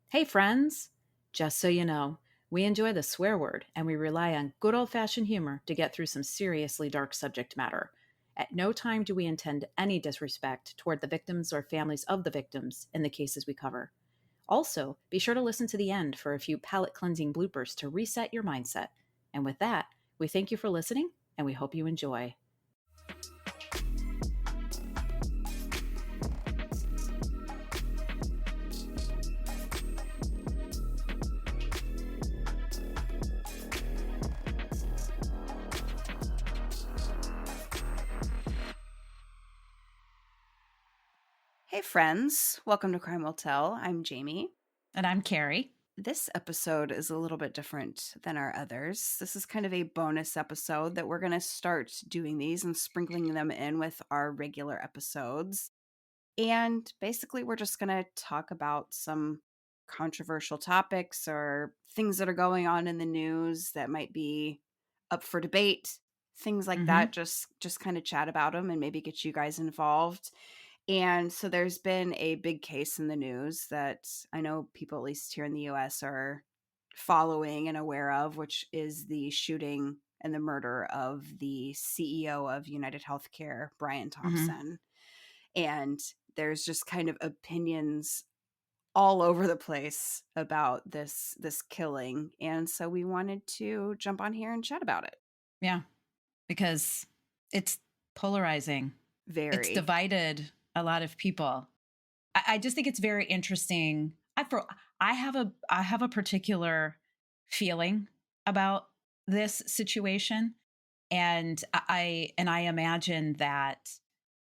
Hey, friends! Just so you know, we enjoy the swear word and we rely on good old fashioned humor to get through some seriously dark subject matter. At no time do we intend any disrespect toward the victims or families of the victims in the cases we cover. Also, be sure to listen to the end for a few palate cleansing bloopers to reset your mindset. And with that, we thank you for listening and we hope you enjoy. Hey friends, welcome to Crime Will Tell. I'm Jamie. And I'm Carrie. This episode is a little bit different than our others. This is kind of a bonus episode that we're going to start doing these and sprinkling them in with our regular episodes. And basically, we're just going to talk about some controversial topics or things that are going on in the news that might be up for debate, things like that. Just kind of chat about them and maybe get you guys involved. And so there's been a big case in the news that I know people, at least here in the US, are following and aware of, which is the shooting and the murder of the CEO of UnitedHealthcare, Brian Thompson. And there's just kind of opinions all over the place about this killing. And so we wanted to jump on here and chat about it. Yeah, because it's polarizing. Very. It's divided a lot of people. I just think it's very interesting. I have a particular feeling about this situation, and I imagine that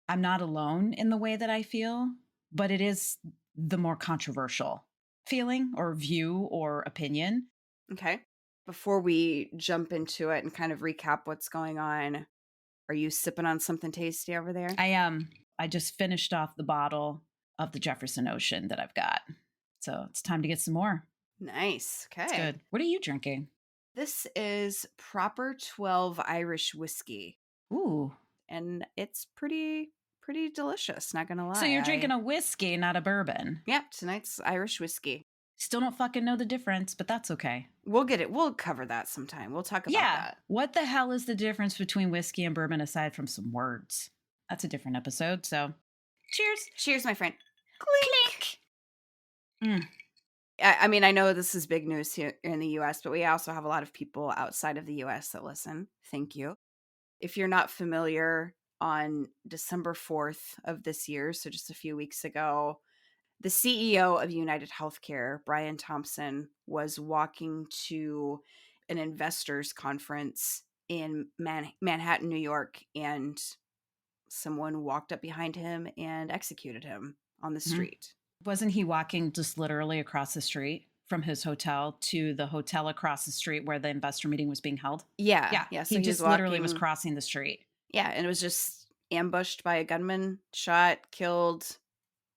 I'm not alone in the way that I feel, but it is the more controversial feeling or view or opinion. Okay. Before we jump into it and kind of recap what's going on, are you sipping on something tasty over there? I am. I just finished off the bottle of the Jefferson Ocean that I've got. So it's time to get some more. Nice. Okay. It's good. What are you drinking? This is Proper 12 Irish whiskey. Ooh. And it's pretty delicious, not gonna lie. So you're drinking a whiskey, not a bourbon. Yeah, tonight's Irish whiskey. Still don't fucking know the difference, but that's okay. We'll get it. We'll cover that sometime. We'll talk about that. What the hell is the difference between whiskey and bourbon aside from some words? That's a different episode. So cheers. Cheers, my friend. Clink. I mean, I know this is big news here in the US, but we also have a lot of people outside of the US that listen. Thank you. If you're not familiar, on December 4th of this year, so just a few weeks ago, the CEO of UnitedHealthcare, Brian Thompson, was walking to an investors conference in Manhattan, New York, and someone walked up behind him and executed him on the street. Wasn't he walking just literally across the street from his hotel to the hotel across the street where the investor meeting was being held? Yeah. So he just literally was crossing the street. Yeah, and it was just ambushed by a gunman, shot, killed,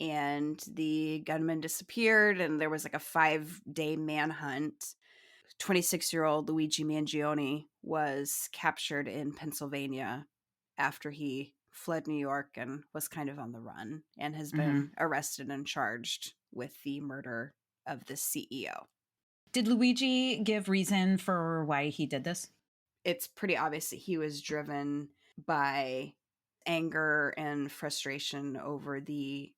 and the gunman disappeared, and there was like a 5-day manhunt. 26-year-old Luigi Mangione was captured in Pennsylvania after he fled New York and was kind of on the run and has been arrested and charged with the murder of the CEO. Did Luigi give reason for why he did this? It's pretty obvious that he was driven by anger and frustration over the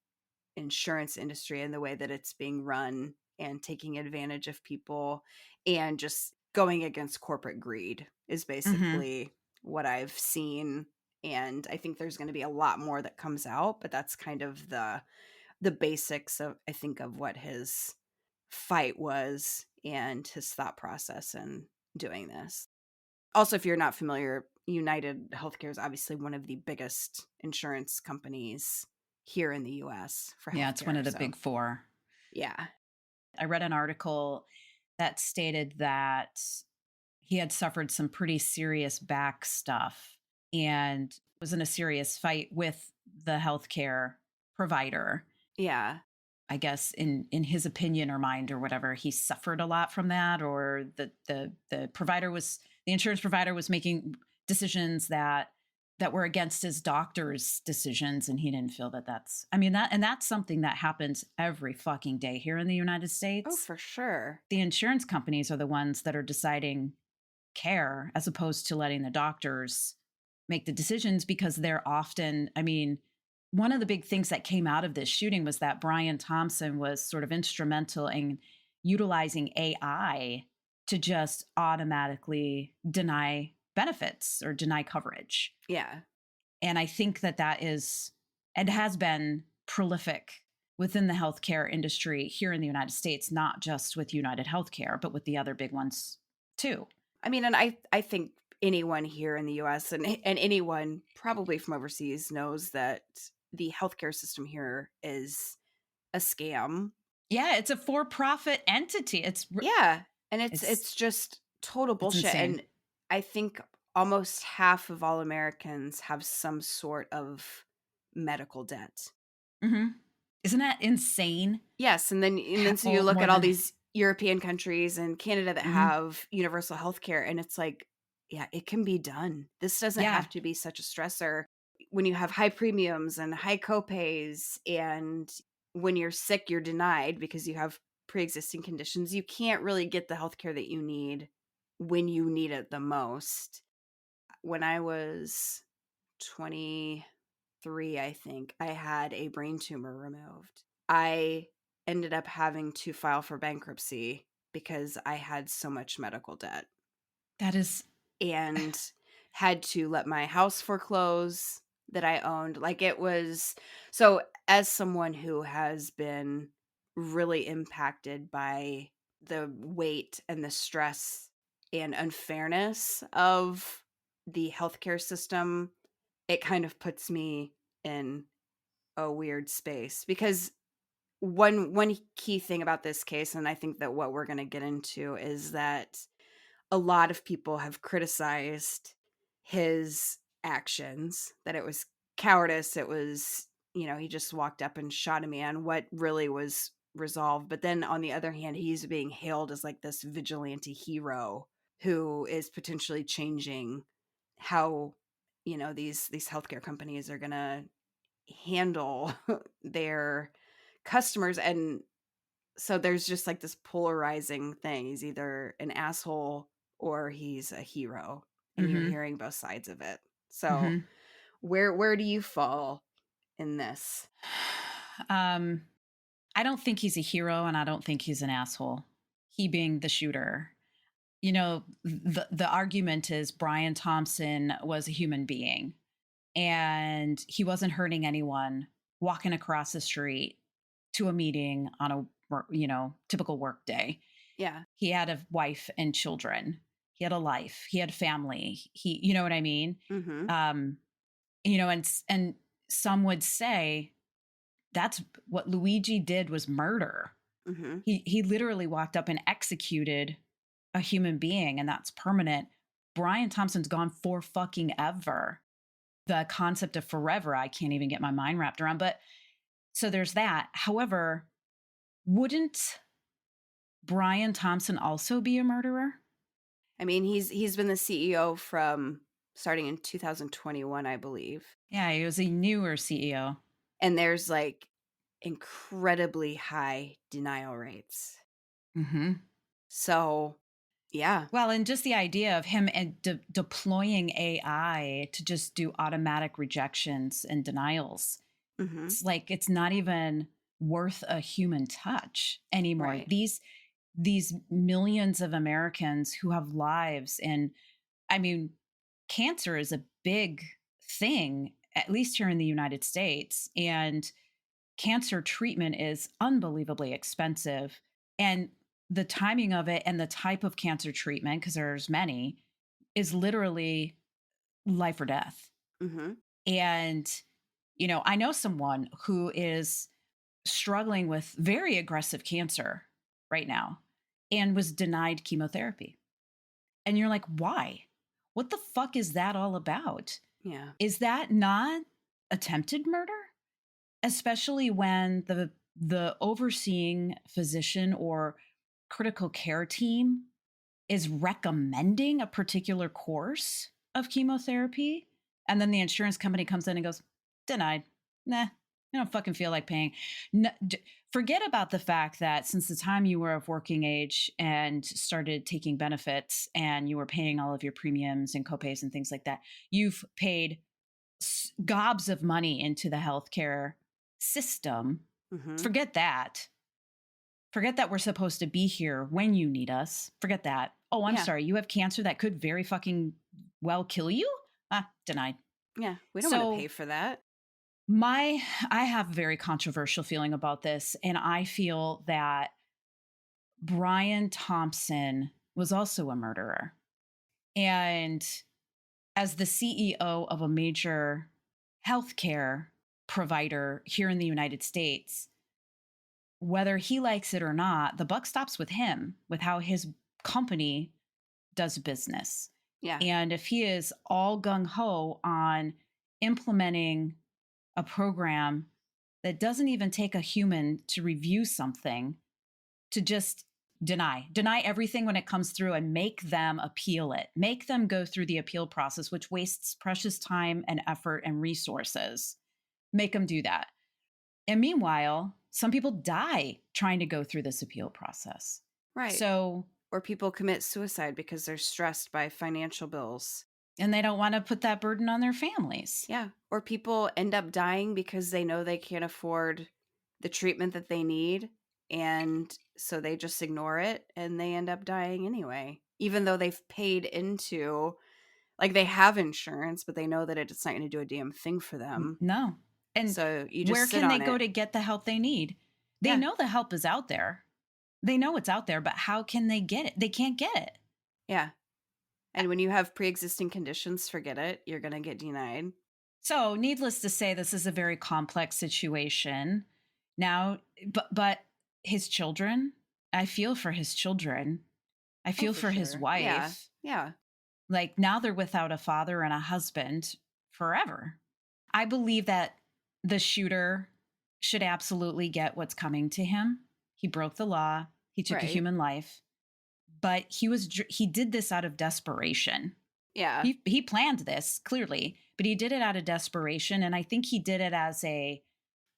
insurance industry and the way that it's being run and taking advantage of people and just going against corporate greed is basically what I've seen. And I think there's going to be a lot more that comes out, but that's kind of the basics of, I think, of what his fight was and his thought process in doing this. Also, if you're not familiar, UnitedHealthcare is obviously one of the biggest insurance companies here in the US for healthcare. Yeah, it's one of the big four. Yeah. I read an article that stated that he had suffered some pretty serious back stuff and was in a serious fight with the healthcare provider. Yeah. I guess in his opinion or mind or whatever, he suffered a lot from that, or the insurance provider was making decisions that that were against his doctor's decisions, and he didn't feel that that's, I mean, that's something that happens every fucking day here in the United Oh, States. for sure. The insurance companies are the ones that are deciding care as opposed to letting the doctors make the decisions, because they're often, I mean, one of the big things that came out of this shooting was that Brian Thompson was sort of instrumental in utilizing AI to just automatically deny benefits or deny coverage. Yeah. And I think that that is and has been prolific within the healthcare industry here in the United States, not just with UnitedHealthcare, but with the other big ones too. I mean, and I think anyone here in the US and anyone probably from overseas knows that the healthcare system here is a scam. Yeah, it's a for-profit entity. Yeah, and It's it's just total it's bullshit, insane. and I think almost half of all Americans have some sort of medical debt. Mhm. Isn't that insane? Yes, and then so you Oh, look more at all than these European countries and Canada that mhm. have universal health care, and it's like, yeah, it can be done. This doesn't Yeah. have to be such a stressor. When you have high premiums and high copays, and when you're sick, you're denied because you have pre-existing conditions. You can't really get the health care that you need when you need it the most. When I was 23, I think, I had a brain tumor removed. I ended up having to file for bankruptcy because I had so much medical debt That is and had to let my house foreclose that I owned. Like it was so, as someone who has been really impacted by the weight and the stress and unfairness of the healthcare system, it kind of puts me in a weird space because one key thing about this case, and I think that what we're going to get into, is that a lot of people have criticized his actions, that it was cowardice, it was, he just walked up and shot a man, what really was resolved. But then on the other hand, he's being hailed as like this vigilante hero who is potentially changing how, these healthcare companies are going to handle their customers. And so there's just like this polarizing thing. He's either an asshole or he's a hero, and you're mhm. hearing both sides of it. So Mhm. where do you fall in this? Um I don't think he's a hero, and I don't think he's an asshole. He being the shooter. You know, the argument is Brian Thompson was a human being, and he wasn't hurting anyone walking across the street to a meeting on a typical work day. Yeah. He had a wife and children. He had a life. He had family. He, you know what I mean? Mhm. Um, and some would say that's what Luigi did was murder. Mhm. He literally walked up and executed a human being, and that's permanent. Brian Thompson's gone for fucking ever. The concept of forever, I can't even get my mind wrapped around. But so there's that. However, wouldn't Brian Thompson also be a murderer? I mean, he's been the CEO from starting in 2021, I believe. Yeah, he was a newer CEO. And there's like incredibly high denial rates. Hmm. So, yeah. Well, and just the idea of him and deploying AI to just do automatic rejections and denials. Mhm. It's like it's not even worth a human touch anymore. Right. These millions of Americans who have lives, and I mean, cancer is a big thing, at least here in the United States, and cancer treatment is unbelievably expensive. And the timing of it and the type of cancer treatment, because there's many, is literally life or death. Mhm. And, I know someone who is struggling with very aggressive cancer right now and was denied chemotherapy. And you're like, why? What the fuck is that all about? Yeah. Is that not attempted murder? Especially when the overseeing physician or critical care team is recommending a particular course of chemotherapy. And then the insurance company comes in and goes, denied. Nah, I don't fucking feel like paying. No, forget about the fact that since the time you were of working age and started taking benefits and you were paying all of your premiums and copays and things like that, you've paid gobs of money into the healthcare system. Mhm. Forget that. Forget that we're supposed to be here when you need us. Forget that. Oh, I'm Yeah. sorry. You have cancer that could very fucking well kill you? Ah, denied. Yeah. We don't wanna pay So, for that. my I have a very controversial feeling about this, and I feel that Brian Thompson was also a murderer. And as the CEO of a major healthcare provider here in the United States, whether he likes it or not, the buck stops with him, with how his company does business. Yeah. And if he is all gung ho on implementing a program that doesn't even take a human to review something, to just deny everything when it comes through and make them appeal it, make them go through the appeal process, which wastes precious time and effort and resources. Make them do that. And meanwhile, some people die trying to go through this appeal process. Right. So, Or people commit suicide because they're stressed by financial bills. and they don't want to put that burden on their families. Yeah. Or people end up dying because they know they can't afford the treatment that they need. And so they just ignore it and they end up dying anyway, even though they've paid into, like, they have insurance, but they know that it's not going to do a damn thing for them. No. And So you just where sit can they on go it. to get the help they need? They Yeah. know the help is out there. They know it's out there, but how can they get it? They can't get it. Yeah. And when you have pre existing conditions, forget it. You're going to get denied. So, needless to say, this is a very complex situation. Now, but his children, I feel for his children. I Oh, feel for for his sure. Yeah. wife. Yeah. Like now they're without a father and a husband forever. I believe that the shooter should absolutely get what's coming to him. He broke the law. He took a Right. human life, but he did this out of desperation. Yeah. He planned this clearly, but he did it out of desperation, and I think he did it as a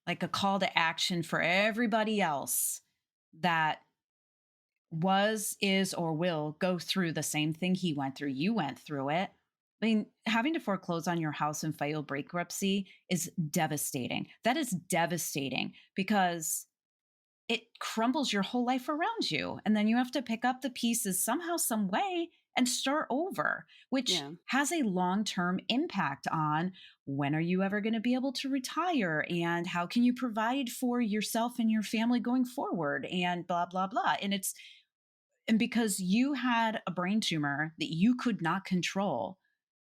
like a call to action for everybody else that was, is, or will go through the same thing he went through. You went through it. I mean, having to foreclose on your house and file bankruptcy is devastating. That is devastating because it crumbles your whole life around you. And then you have to pick up the pieces somehow, some way, and start over, which Yeah. has a long term impact on when are you ever going to be able to retire and how can you provide for yourself and your family going forward and blah, blah, blah. And because you had a brain tumor that you could not control,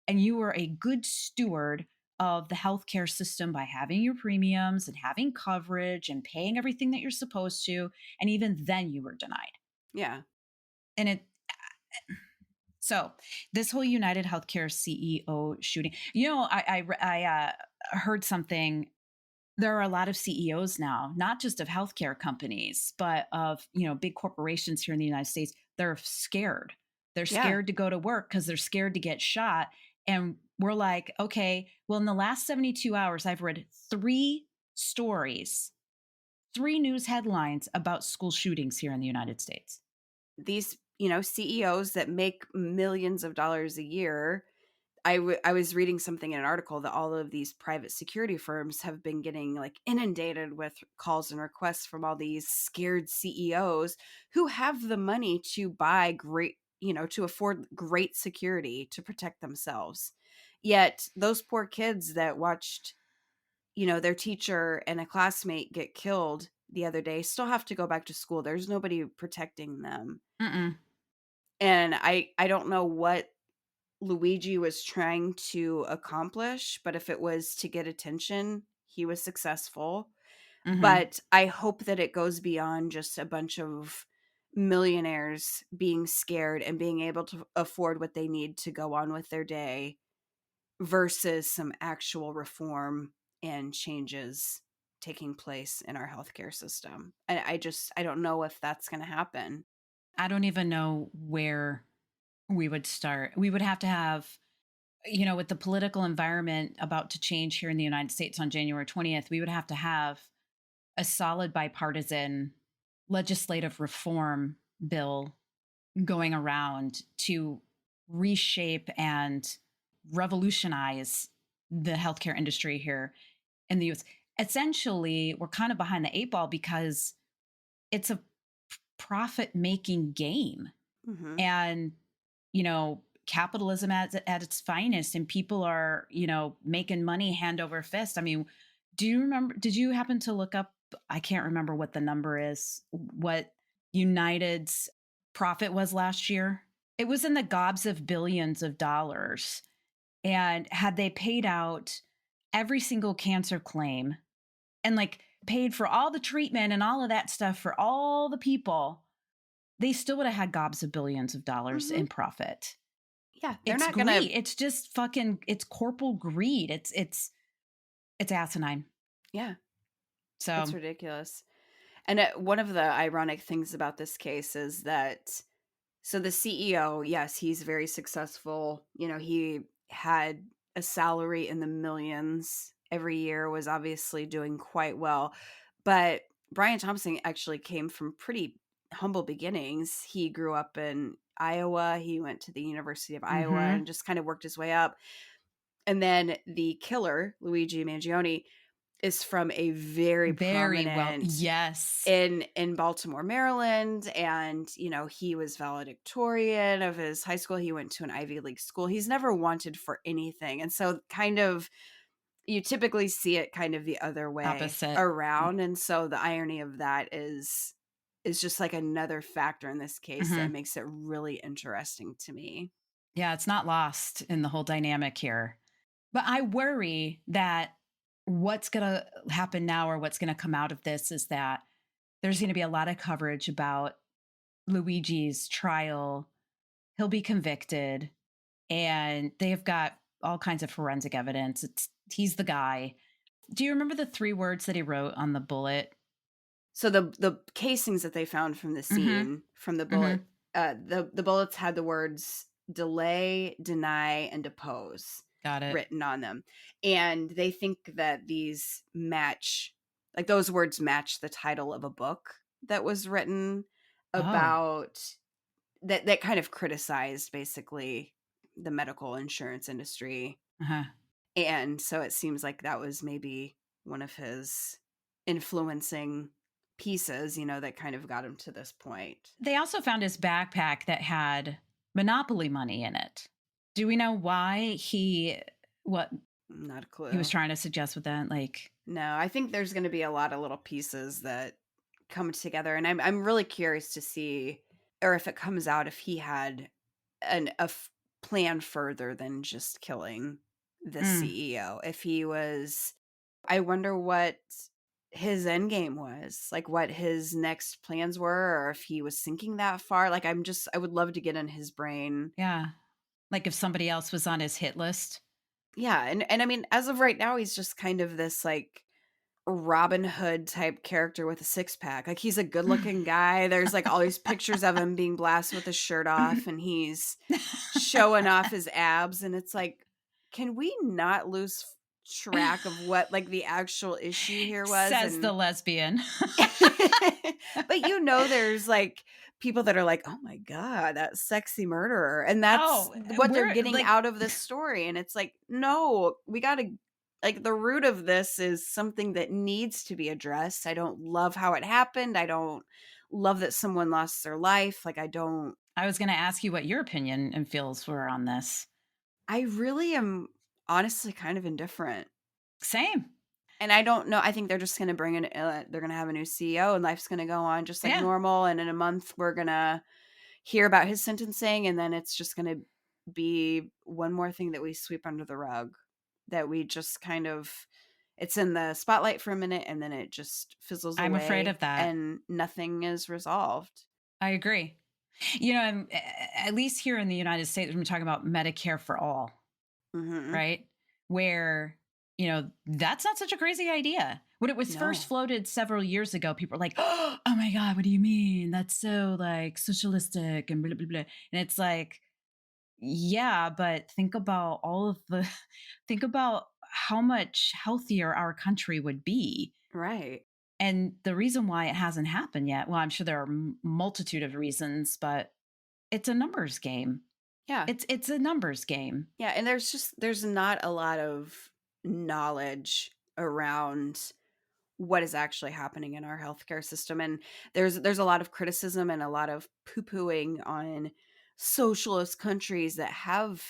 and you were a good steward of the healthcare system by having your premiums and having coverage and paying everything that you're supposed to, and even then you were denied. Yeah. And it so this whole United Healthcare CEO shooting, I heard something. There are a lot of CEOs now, not just of healthcare companies, but of, big corporations here in the United States. They're scared. They're Yeah. scared to go to work because they're scared to get shot. And we're like, okay, well, in the last 72 hours, I've read three stories, three news headlines about school shootings here in the United States. These, CEOs that make millions of dollars a year. I was reading something in an article that all of these private security firms have been getting, like, inundated with calls and requests from all these scared CEOs who have the money to buy great, to afford great security to protect themselves. Yet those poor kids that watched, their teacher and a classmate get killed the other day still have to go back to school. There's nobody protecting them. Mm-mm. And I don't know what Luigi was trying to accomplish, but if it was to get attention, he was successful. Mm-hmm. But I hope that it goes beyond just a bunch of millionaires being scared and being able to afford what they need to go on with their day versus some actual reform and changes taking place in our healthcare system. I don't know if that's going to happen. I don't even know where we would start. We would have to have with the political environment about to change here in the United States on January 20th, we would have to have a solid bipartisan legislative reform bill going around to reshape and revolutionize the healthcare industry here in the US. Essentially, we're kind of behind the eight ball because it's a profit making game. Mhm. And, capitalism at its finest, and people are, making money hand over fist. I mean, did you happen to look up? I can't remember what the number is, what United's profit was last year. It was in the gobs of billions of dollars. And had they paid out every single cancer claim and like paid for all the treatment and all of that stuff for all the people, they still would have had gobs of billions of dollars Mhm. in profit. Yeah, they're It's not gonna. greed. It's just fucking it's corporal greed. It's asinine. Yeah, it's So, ridiculous. And one of the ironic things about this case is that so the CEO, yes, he's very successful. He had a salary in the millions every year, was obviously doing quite well. But Brian Thompson actually came from pretty humble beginnings. He grew up in Iowa. He went to the University of Iowa mhm. and just kind of worked his way up. And then the killer, Luigi Mangione, is from a very Very well. prominent Yes. in Baltimore, Maryland, and he was valedictorian of his high school. He went to an Ivy League school. He's never wanted for anything. And so kind of you typically see it kind of the other way Opposite. around. And so the irony of that is just like another factor in this case that Mhm. makes it really interesting to me. Yeah, it's not lost in the whole dynamic here. But I worry that what's going to happen now, or what's going to come out of this, is that there's going to be a lot of coverage about Luigi's trial. He'll be convicted, and they've got all kinds of forensic evidence. He's the guy. Do you remember the three words that he wrote on the bullet? So the casings that they found from the Mm-hmm. scene from the bullet, Mm-hmm. the bullets had the words delay, deny, and depose Got it. written on them, and they think that these match, like those words match the title of a book that was written Oh. about that kind of criticized basically the medical insurance industry, Uh-huh. and so it seems like that was maybe one of his influencing pieces, that kind of got him to this point. They also found his backpack that had Monopoly money in it. Do we know why what Not a he was clue. trying to suggest with that? Like, No, I think there's going to be a lot of little pieces that come together, and I'm really curious to see, or if it comes out, if he had plan further than just killing the mm, CEO. If he was, I wonder what his end game was, like what his next plans were, or if he was thinking that far. Like I would love to get in his brain. yeah. Like if somebody else was on his hit list. Yeah, and I mean, as of right now, he's just kind of this like Robin Hood type character with a six pack. Like he's a good looking guy. There's like all these pictures of him being blasted with his shirt off, and he's showing off his abs, and it's like, can we not lose track of what like the actual issue here was? Says the And lesbian. but there's like people that are like, oh my god, that sexy murderer, and that's Oh, what they're we're getting like, out of this story. And it's like, no, we gotta, like, the root of this is something that needs to be addressed. I don't love how it happened. I don't love that someone lost their life. Like, I was going to ask you what your opinion and feels were on this. I really am honestly kind of indifferent. Same. And I don't know. I think they're just going to bring in, they're going to have a new CEO and life's going to go on just like Yeah. normal. And in a month, we're going to hear about his sentencing. And then it's just going to be one more thing that we sweep under the rug, that we just kind of, it's in the spotlight for a minute and then it just fizzles I'm afraid away of that. and nothing is resolved. I agree. At least here in the United States, we're talking about Medicare for all, Hmm. right? Where, that's not such a crazy idea. When it was first No. floated several years ago, people were like, oh my God, what do you mean? That's so like socialistic and blah, blah, blah. And it's like, Yeah, but think about all of the think about how much healthier our country would be. Right. And the reason why it hasn't happened yet, well, I'm sure there are multitude of reasons, but it's a numbers game. Yeah. It's a numbers game. Yeah, and there's not a lot of knowledge around what is actually happening in our healthcare system, and there's a lot of criticism and a lot of poo-pooing on socialist countries that have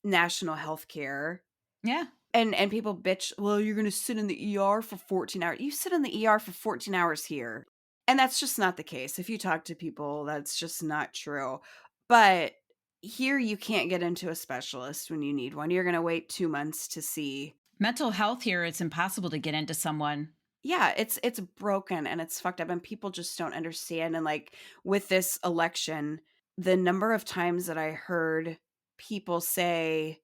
national healthcare. Yeah. And people bitch, "Well, you're gonna sit in the ER for 14 hours." You sit in the ER for 14 hours here, and that's just not the case. If you talk to people, that's just not true. But here, you can't get into a specialist when you need one. You're gonna wait 2 months to see. Mental health here, it's impossible to get into someone. Yeah, it's broken and it's fucked up, and people just don't understand, and, like, with this election, the number of times that I heard people say,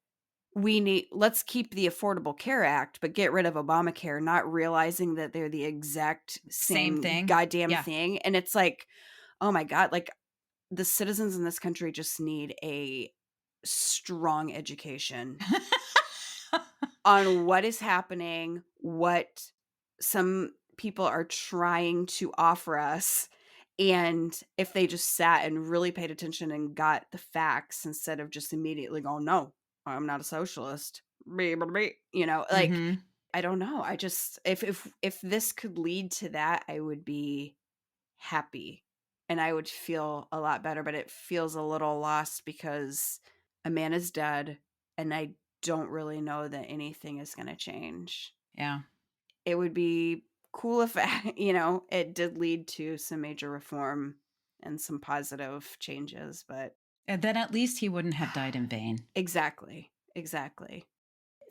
let's keep the Affordable Care Act, but get rid of Obamacare, not realizing that they're the exact Same same thing. goddamn Yeah. thing, and it's like, "Oh my god," like, the citizens in this country just need a strong education on what is happening, what some people are trying to offer us, and if they just sat and really paid attention and got the facts instead of just immediately going, "No, I'm not a socialist." Blah, blah, blah, like, Mhm. I don't know. I just if this could lead to that, I would be happy and I would feel a lot better, but it feels a little lost because a man is dead and I don't really know that anything is going to change. Yeah. It would be cool if it did lead to some major reform and some positive changes, but And then at least he wouldn't have died in vain. exactly. Exactly.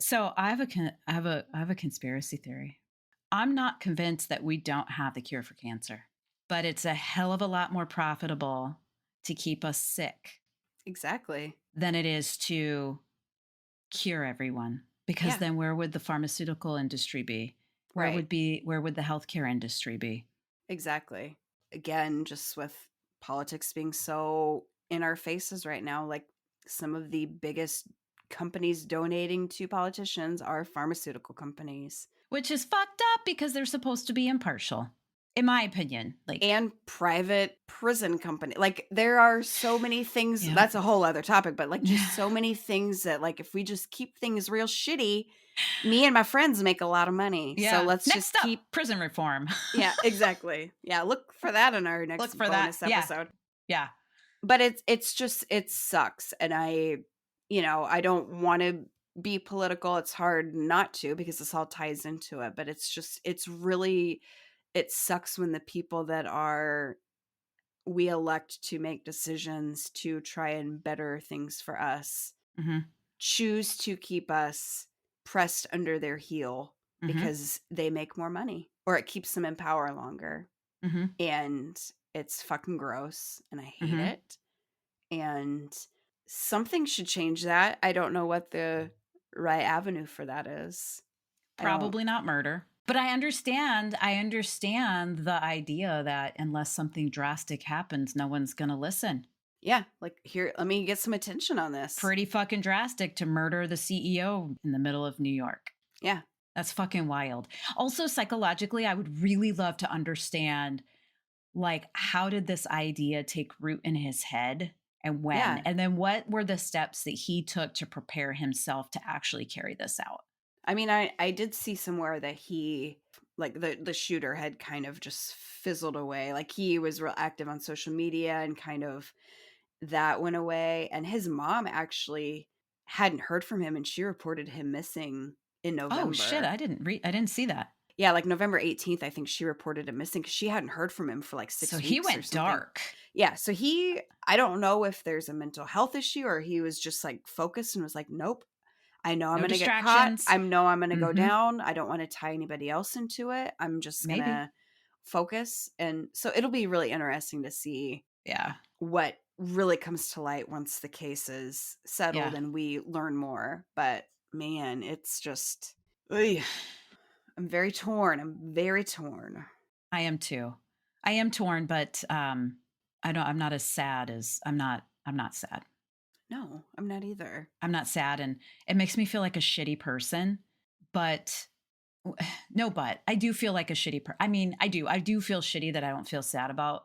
So I have a conspiracy theory. I'm not convinced that we don't have the cure for cancer, but it's a hell of a lot more profitable to keep us sick Exactly. than it is to cure everyone. Because Yeah, then where would the pharmaceutical industry be? right. Where would the healthcare industry be? Exactly. Again, just with politics being so in our faces right now, like some of the biggest companies donating to politicians are pharmaceutical companies Which is fucked up because they're supposed to be impartial, in my opinion. Like, and private prison company. Like there are so many things, yeah. that's a whole other topic, but like just so many things that like if we just keep things real shitty, me and my friends make a lot of money. So Yeah. let's just Next up, keep. prison reform. Yeah, exactly. Yeah, look for that in our Look next for that. bonus Yeah. episode. Yeah. But it's just it sucks, and I don't wanna be political, it's hard not to because this all ties into it, but it's really it sucks when the people that are we elect to make decisions to try and better things for us, Hmm. choose to keep us pressed under their heel Hmm. because they make more money, or it keeps them in power longer, Hmm. and it's fucking gross, and I hate Hmm. it. And something should change that. I don't know what the right avenue for that is. I don't. Probably not murder. But I understand the idea that unless something drastic happens, no one's going to listen. Yeah, like here, let me get some attention on this. Pretty fucking drastic to murder the CEO in the middle of New York. Yeah, That's fucking wild. Also, psychologically, I would really love to understand, like, how did this idea take root in his head and when? yeah. And then what were the steps that he took to prepare himself to actually carry this out? I mean, I did see somewhere that he like the shooter had kind of just fizzled away. Like he was real active on social media and kind of that went away. And his mom actually hadn't heard from him and she reported him missing in Oh shit, November. I didn't see that. Yeah, like November 18th, I think she reported him missing because she hadn't heard from him for like So 6 he weeks or went something. dark. Yeah, so I don't know if there's a mental health issue or he was just like focused and was like, nope, I know I'm No gonna get caught. distractions. I know I'm gonna go Mhm. down. I don't want to tie anybody else into it. I'm just Maybe. gonna focus. And so it'll be really interesting to see Yeah. what really comes to light once the case is settled Yeah. and we learn more. But man, it's just, ugh, I'm very torn. I'm very torn. I am too. I am torn, but I'm not as sad as I'm not sad. No, I'm not either. I'm not sad, and it makes me feel like a shitty person, but no, but I do feel like a shitty I mean, I do feel shitty that I don't feel sad about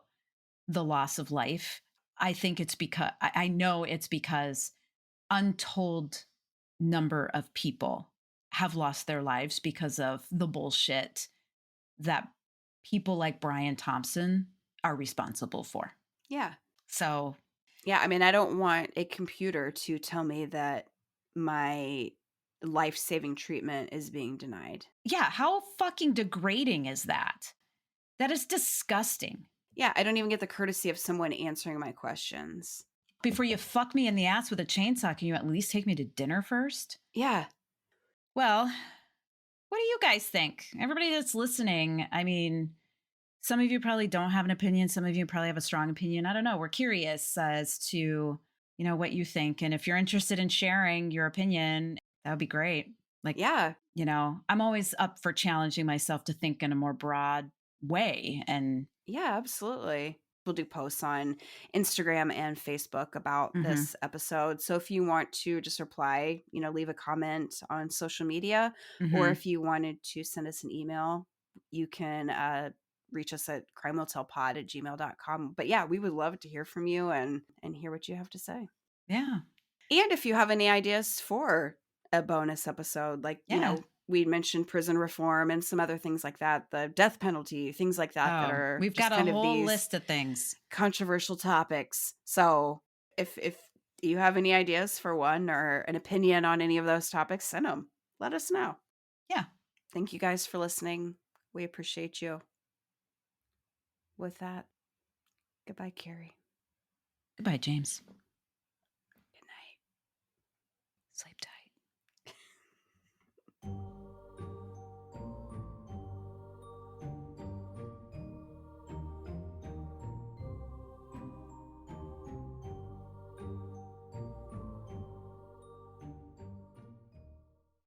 the loss of life. I think it's because I know it's because untold number of people have lost their lives because of the bullshit that people like Brian Thompson are responsible for. Yeah. So, Yeah, I mean, I don't want a computer to tell me that my life-saving treatment is being denied. yeah, how fucking degrading is that? That is disgusting. Yeah, I don't even get the courtesy of someone answering my questions. Before you fuck me in the ass with a chainsaw, can you at least take me to dinner first? Yeah. Well, what do you guys think? Everybody that's listening, I mean, some of you probably don't have an opinion. Some of you probably have a strong opinion. I don't know. We're curious as to, what you think. And if you're interested in sharing your opinion, that would be great. Like, Yeah. I'm always up for challenging myself to think in a more broad way. And Yeah, absolutely. We'll do posts on Instagram and Facebook about mhm, this episode. So if you want to just reply, leave a comment on social media, or mhm. if you wanted to send us an email, you can reach us at crimehotelpod@gmail.com. But yeah, we would love to hear from you and hear what you have to say. Yeah. And if you have any ideas for a bonus episode, like, Yeah. we mentioned prison reform and some other things like that, the death penalty, things like that Oh, are we've just got a kind of whole these list of things. controversial topics. So if you have any ideas for one or an opinion on any of those topics, send them. Let us know. Yeah. Thank you guys for listening. We appreciate you. With that, goodbye, Carrie. Goodbye, James. Good night. Sleep tight.